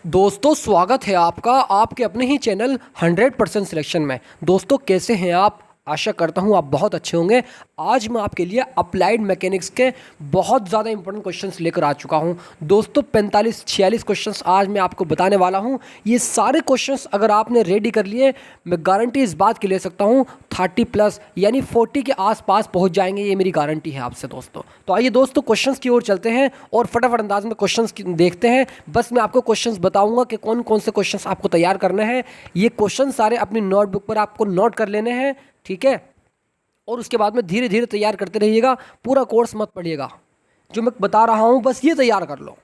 दोस्तों स्वागत है आपका आपके अपने ही चैनल 100% सिलेक्शन में। दोस्तों कैसे हैं आप? आशा करता हूं आप बहुत अच्छे होंगे। आज मैं आपके लिए अप्लाइड मैकेनिक्स के बहुत ज़्यादा इंपॉर्टेंट क्वेश्चंस लेकर आ चुका हूं। दोस्तों 45-46 क्वेश्चंस आज मैं आपको बताने वाला हूं। ये सारे क्वेश्चंस अगर आपने रेडी कर लिए, मैं गारंटी इस बात की ले सकता हूं 30+ यानी 40 के आसपास पहुंच जाएंगे। ये मेरी गारंटी है आपसे दोस्तों। तो आइए दोस्तों क्वेश्चंस की ओर चलते हैं और फटाफट अंदाज में क्वेश्चंस देखते हैं। बस मैं आपको क्वेश्चंस बताऊंगा कि कौन कौन से क्वेश्चंस आपको तैयार करने हैं। ये क्वेश्चन सारे अपनी नोटबुक पर आपको नोट कर लेने हैं, ठीक है? और उसके बाद में धीरे धीरे तैयार करते रहिएगा। पूरा कोर्स मत पढ़िएगा, जो मैं बता रहा हूँ बस ये तैयार कर लो।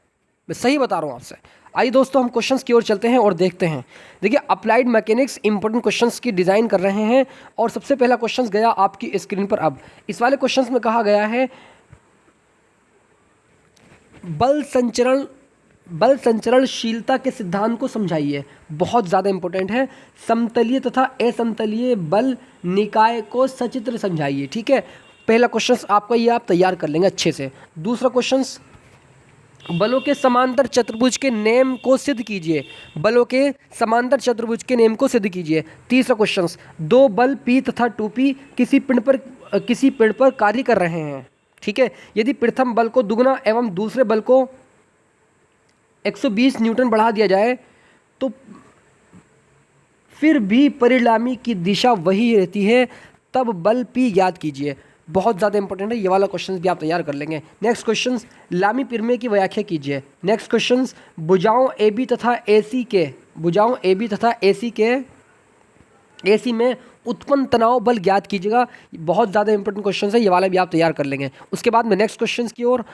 मैं सही बता रहा हूँ आपसे। आइए दोस्तों हम क्वेश्चंस की ओर चलते हैं और देखते हैं। देखिए अप्लाइड मैकेनिक्स इंपॉर्टेंट क्वेश्चंस की डिज़ाइन कर रहे हैं और सबसे पहला क्वेश्चंस गया आपकी स्क्रीन पर। अब इस वाले क्वेश्चंस में कहा गया है बल संचरणशीलता के सिद्धांत को समझाइए। बहुत ज़्यादा इंपॉर्टेंट है। समतलीय तथा असमतलीय बल निकाय को सचित्र समझाइए, ठीक है? पहला क्वेश्चन आपका ये आप तैयार कर लेंगे अच्छे से। दूसरा क्वेश्चन, बलों के समांतर चतुर्भुज के नेम को सिद्ध कीजिए। बलों के समांतर चतुर्भुज के नेम को सिद्ध कीजिए। तीसरा क्वेश्चन, दो बल P तथा 2P किसी पिंड पर कार्य कर रहे हैं, ठीक है? यदि प्रथम बल को दुगना एवं दूसरे बल को 120 न्यूटन बढ़ा दिया जाए तो फिर भी परिणामी की दिशा वही रहती है, तब बल P ज्ञात कीजिए। बहुत ज़्यादा इंपॉर्टेंट है, ये वाला क्वेश्चन भी आप तैयार कर लेंगे। नेक्स्ट क्वेश्चन, लामी प्रमेय की व्याख्या कीजिए। नेक्स्ट क्वेश्चन, भुजाओं AB तथा AC के AC में उत्पन्न तनाव बल ज्ञात कीजिएगा। बहुत ज़्यादा इंपॉर्टेंट क्वेश्चन है, ये वाला भी आप तैयार कर लेंगे। उसके बाद में नेक्स्ट क्वेश्चन की ओर,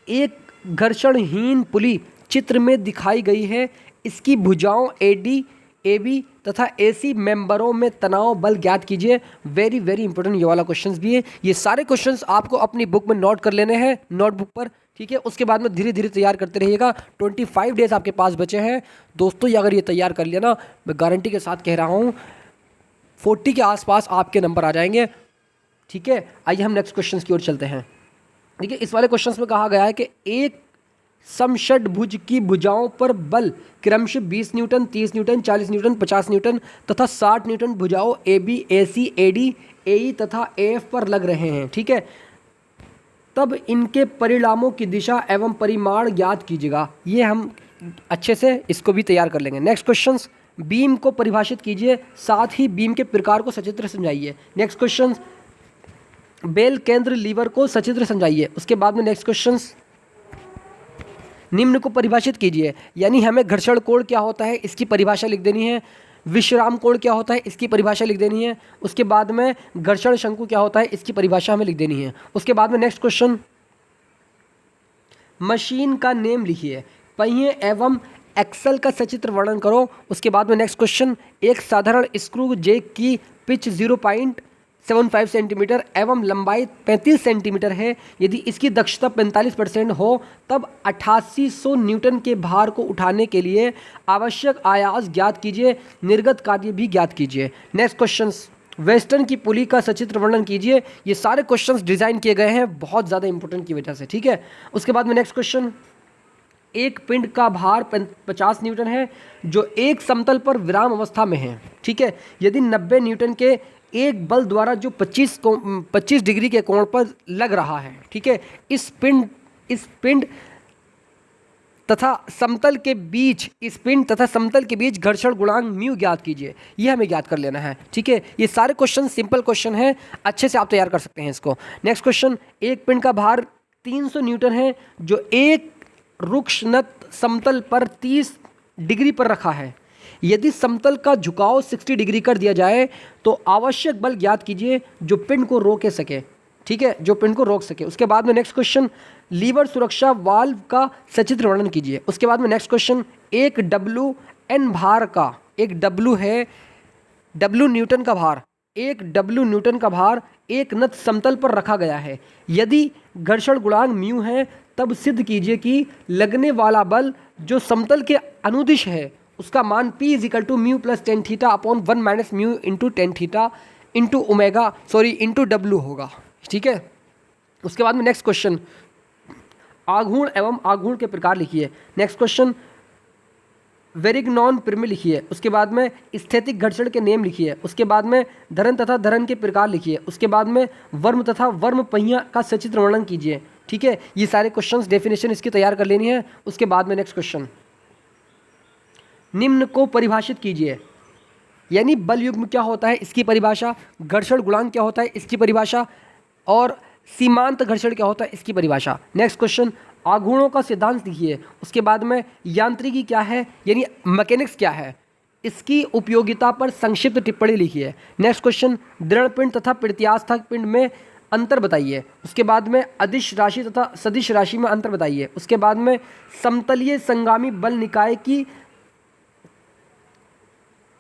एक घर्षणहीन पुली चित्र में दिखाई गई है। इसकी भुजाओं AD, AB तथा AC मेंबरों में तनाव बल ज्ञात कीजिए। वेरी वेरी इंपॉर्टेंट ये वाला क्वेश्चंस भी है। ये सारे क्वेश्चंस आपको अपनी बुक में नोट कर लेने हैं, नोटबुक पर, ठीक है? उसके बाद में धीरे धीरे तैयार करते रहिएगा। 25 डेज आपके पास बचे हैं दोस्तों। ये अगर ये तैयार कर लिया ना, मैं गारंटी के साथ कह रहा हूँ 40 के आसपास आपके नंबर आ जाएंगे, ठीक है? आइए हम नेक्स्ट क्वेश्चन की ओर चलते हैं। देखिए इस वाले क्वेश्चंस में कहा गया है कि एक समषटभुज की भुजाओं पर बल क्रमशः 20 न्यूटन, 30 न्यूटन, 40 न्यूटन, 50 न्यूटन तथा 60 न्यूटन भुजाओं AB, AC, AD, AE तथा AF पर लग रहे हैं, ठीक है? तब इनके परिणामों की दिशा एवं परिमाण ज्ञात कीजिएगा। ये हम अच्छे से इसको भी तैयार कर लेंगे। नेक्स्ट क्वेश्चन, बीम को परिभाषित कीजिए, साथ ही बीम के प्रकार को सचित्र समझाइए। नेक्स्ट क्वेश्चन, बेल केंद्र लीवर को सचित्र समझाइए। उसके बाद में नेक्स्ट क्वेश्चन, निम्न को परिभाषित कीजिए। यानी हमें घर्षण कोण क्या होता है इसकी परिभाषा लिख देनी है। विश्राम कोण क्या होता है इसकी परिभाषा लिख देनी है। उसके बाद में घर्षण शंकु क्या होता है इसकी परिभाषा हमें लिख देनी है। उसके बाद में नेक्स्ट क्वेश्चन, मशीन का नेम लिखिए। पहिए एवं एक्सल का सचित्र वर्णन करो। उसके बाद में नेक्स्ट क्वेश्चन, एक साधारण स्क्रू जैक की पिच 0.75 सेंटीमीटर एवं लंबाई 35 सेंटीमीटर है। यदि इसकी दक्षता 45% हो तब 8800 न्यूटन के भार को उठाने के लिए आवश्यक आयास ज्ञात कीजिए। निर्गत कार्य भी ज्ञात कीजिए। नेक्स्ट क्वेश्चन, वेस्टर्न की पुली का सचित्र वर्णन कीजिए। ये सारे क्वेश्चंस डिज़ाइन किए गए हैं बहुत ज़्यादा इंपॉर्टेंट की वजह से, ठीक है? उसके बाद में नेक्स्ट क्वेश्चन, एक पिंड का भार 50 न्यूटन है जो एक समतल पर विराम अवस्था में है, ठीक है? यदि 90 न्यूटन के एक बल द्वारा जो 25 डिग्री के कोण पर लग रहा है, ठीक है? इस पिंड तथा समतल के बीच घर्षण गुणांक म्यू ज्ञात कीजिए। ये हमें ज्ञात कर लेना है, ठीक है? ये सारे क्वेश्चन सिंपल क्वेश्चन हैं, अच्छे से आप तैयार कर सकते हैं इसको। नेक्स्ट क्वेश्चन, एक पिंड का भार 300 न्यूटन है जो एक रुक्षनत समतल पर 30 डिग्री पर रखा है। यदि समतल का झुकाव 60 डिग्री कर दिया जाए तो आवश्यक बल ज्ञात कीजिए जो पिंड को रोके सके, ठीक है? जो पिंड को रोक सके। उसके बाद में नेक्स्ट क्वेश्चन, लीवर सुरक्षा वाल्व का सचित्र वर्णन कीजिए। उसके बाद में नेक्स्ट क्वेश्चन, एक WN भार का, एक W है, W न्यूटन का भार, एक W न्यूटन का भार एक नत समतल पर रखा गया है। यदि घर्षण गुणांक म्यू है तब सिद्ध कीजिए कि लगने वाला बल जो समतल के अनुदिश है उसका मान P = mu + tan theta upon 1 - mu × tan theta × W होगा, ठीक है? उसके बाद में नेक्स्ट क्वेश्चन, आघूर्ण एवं आघूर्ण के प्रकार लिखिए। नेक्स्ट क्वेश्चन, वेरिग्नॉन पिरामिड लिखिए। उसके बाद में स्थैतिक घर्षण के नियम लिखिए। उसके बाद में धरन तथा धरन के प्रकार लिखिए। उसके बाद में वर्म तथा वर्म पहिया का सचित्र वर्णन कीजिए। ठीक है, ये सारे क्वेश्चंस डेफिनेशन इसकी तैयार कर लेनी है। उसके बाद में नेक्स्ट क्वेश्चन, निम्न को परिभाषित कीजिए। यानी बल युग्म क्या होता है इसकी परिभाषा, घर्षण गुणांक क्या होता है इसकी परिभाषा, और सीमांत घर्षण क्या होता है इसकी परिभाषा। नेक्स्ट क्वेश्चन, आघूर्णों का सिद्धांत लिखिए। उसके बाद में यांत्रिकी क्या है यानी मैकेनिक्स क्या है, इसकी उपयोगिता पर संक्षिप्त टिप्पणी लिखिए। नेक्स्ट क्वेश्चन, दृढ़ पिंड तथा प्रत्यास्थ पिंड में अंतर बताइए। उसके बाद में अदिश राशि तथा सदिश राशि में अंतर बताइए। उसके बाद में समतलीय संगामी बल निकाय की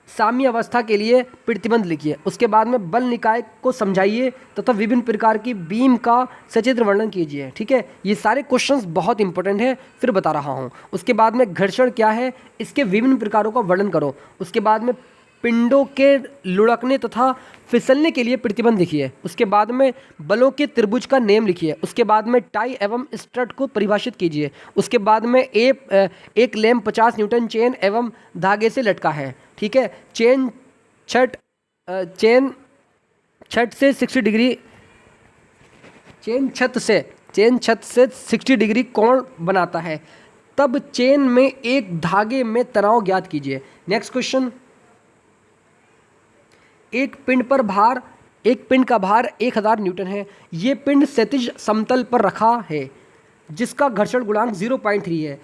साम्य अवस्था के लिए प्रतिबंध लिखिए। उसके बाद में बल निकाय को समझाइए तथा विभिन्न प्रकार की बीम का सचित्र वर्णन कीजिए। ठीक है, ये सारे क्वेश्चंस बहुत इंपॉर्टेंट है, फिर बता रहा हूँ। उसके बाद में घर्षण क्या है इसके विभिन्न प्रकारों का वर्णन करो। उसके बाद में पिंडों के लुढ़कने तथा फिसलने के लिए प्रतिबंध लिखिए। उसके बाद में बलों के त्रिभुज का नेम लिखिए। उसके बाद में टाई एवं स्ट्रट को परिभाषित कीजिए। उसके बाद में एक लैंप 50 न्यूटन चेन एवं धागे से लटका है। ठीक है, चेन छत से 60 डिग्री चेन छत से 60 डिग्री कोण बनाता है, तब चेन में एक धागे में तनाव ज्ञात कीजिए। नेक्स्ट क्वेश्चन, एक पिंड का भार 1000 न्यूटन है। ये पिंड क्षैतिज समतल पर रखा है जिसका घर्षण गुणांक 0.3 है,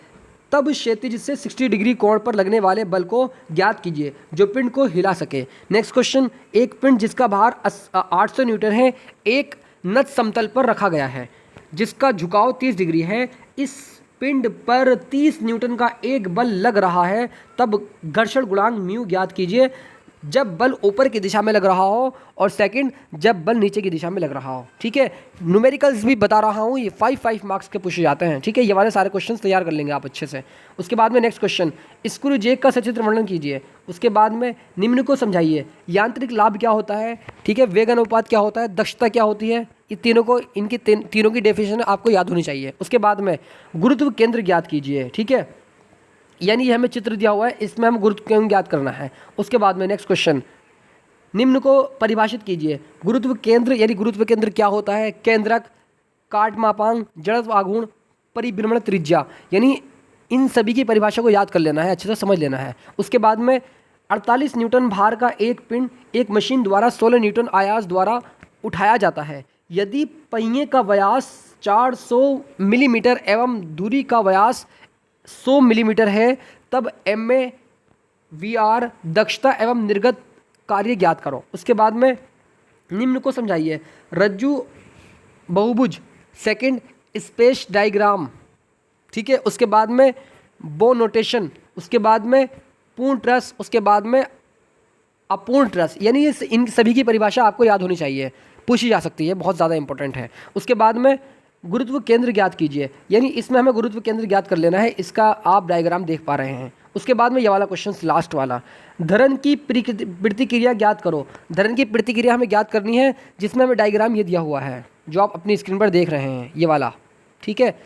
तब क्षैतिज से 60 डिग्री कोण पर लगने वाले बल को ज्ञात कीजिए जो पिंड को हिला सके। नेक्स्ट क्वेश्चन, एक पिंड जिसका भार 800 न्यूटन है एक नत समतल पर रखा गया है जिसका झुकाव 30 डिग्री है। इस पिंड पर 30 न्यूटन का एक बल लग रहा है, तब घर्षण गुणांक म्यू ज्ञात कीजिए जब बल ऊपर की दिशा में लग रहा हो, और सेकंड जब बल नीचे की दिशा में लग रहा हो। ठीक है, न्यूमेरिकल्स भी बता रहा हूँ, ये 5 मार्क्स के पूछे जाते हैं। ठीक है, ये वाले सारे क्वेश्चंस तैयार कर लेंगे आप अच्छे से। उसके बाद में नेक्स्ट क्वेश्चन, स्क्रू जेक का सचित्र वर्णन कीजिए। उसके बाद में निम्न को समझाइए। यांत्रिक लाभ क्या होता है, ठीक है, वेग अनुपात क्या होता है, दक्षता क्या होती है, ये तीनों की डेफिनेशन आपको याद होनी चाहिए। उसके बाद में गुरुत्व केंद्र ज्ञात कीजिए। ठीक है, यानी ये हमें चित्र दिया हुआ है, इसमें हम गुरुत्व केंद्र ज्ञात करना है। उसके बाद में नेक्स्ट क्वेश्चन, निम्न को परिभाषित कीजिए। गुरुत्व केंद्र यानी गुरुत्व केंद्र क्या होता है, केंद्रक, काट मापांक, जड़त्व आघूर्ण, परिभ्रमण त्रिज्या, यानी इन सभी की परिभाषा को याद कर लेना है, अच्छे से समझ लेना है। उसके बाद में 48 न्यूटन भार का एक पिंड एक मशीन द्वारा 16 न्यूटन आयास द्वारा उठाया जाता है। यदि पहिए का व्यास 400 मिलीमीटर एवं दूरी का व्यास 100 मिलीमीटर है, तब MAVR दक्षता एवं निर्गत कार्य ज्ञात करो। उसके बाद में निम्न को समझाइए। रज्जु बहुभुज, सेकंड स्पेस डायग्राम। ठीक है, उसके बाद में बो नोटेशन, उसके बाद में पूर्ण ट्रस, उसके बाद में अपूर्ण ट्रस, यानी इन सभी की परिभाषा आपको याद होनी चाहिए, पूछी जा सकती है, बहुत ज़्यादा इंपॉर्टेंट है। उसके बाद में गुरुत्व केंद्र ज्ञात कीजिए, यानी इसमें हमें गुरुत्व केंद्र ज्ञात कर लेना है, इसका आप डायग्राम देख पा रहे हैं। उसके बाद में ये वाला क्वेश्चन लास्ट वाला, धरन की प्रतिक्रिया ज्ञात करो। धरन की प्रतिक्रिया हमें ज्ञात करनी है, जिसमें हमें डायग्राम ये दिया हुआ है जो आप अपनी स्क्रीन पर देख रहे हैं, ये वाला। ठीक है,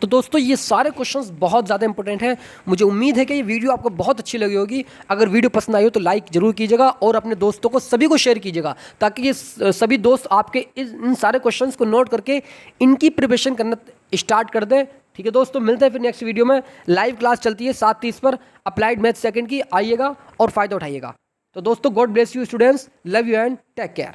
तो दोस्तों ये सारे क्वेश्चंस बहुत ज़्यादा इंपॉर्टेंट हैं। मुझे उम्मीद है कि ये वीडियो आपको बहुत अच्छी लगी होगी। अगर वीडियो पसंद आई हो तो लाइक जरूर कीजिएगा और अपने दोस्तों को सभी को शेयर कीजिएगा, ताकि ये सभी दोस्त आपके इन सारे क्वेश्चंस को नोट करके इनकी प्रिपरेशन करना स्टार्ट कर दें। ठीक है दोस्तों, मिलते हैं फिर नेक्स्ट वीडियो में। लाइव क्लास चलती है 7:30 पर अप्लाइड मैथ सेकंड की, आइएगा और फ़ायदा उठाइएगा। तो दोस्तों, God bless you students, love you and take care.